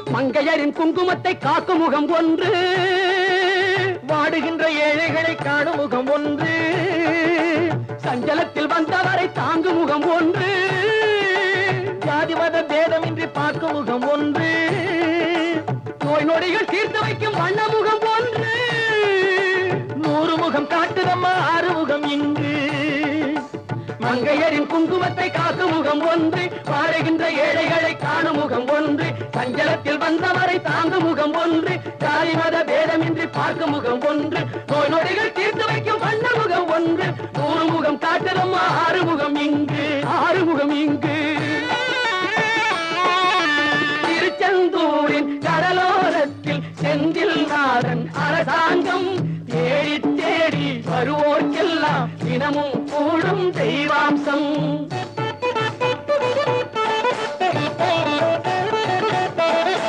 மங்கையரின் குங்குமத்தை காக்கும் முகம் ஒன்று, வாடுகின்ற ஏழைகளை காணும் முகம் ஒன்று, சஞ்சலத்தில் வந்தவரை தாங்கும் முகம் ஒன்று, ஜாதி மத பேதமின்றி பார்க்கும் முகம் ஒன்று, நோய் நொடிகள் தீர்த்து வைக்கும் வண்ண முகம் ஒன்று, 100 முகம் காட்டுதம்மா 6 முகம் இங்கு. மங்கையரின் குங்குமத்தை காக்கும் முகம் ஒன்று, வாழுகின்ற ஏழைகளை காணும் முகம் ஒன்று, சஞ்சலத்தில் வந்தவரை தாங்கும் முகம் ஒன்று, ஜாதி மத பேதமின்றி பார்க்கும் முகம் ஒன்று, நோய் நொடிகள் தீர்த்து வைக்கும் வண்ண முகம் ஒன்று, 100 முகம் காட்டுதம்மா 6 முகம் இங்கு, 6 முகம் இங்கு. திருச்செந்தூரின் கடலோரத்தில் செந்தில் நாதன் அரசாங்கம் தேடி தேடி வருவோர்க்கெல்லாம் தினமும் கூடும் தெய்வாம்சம்.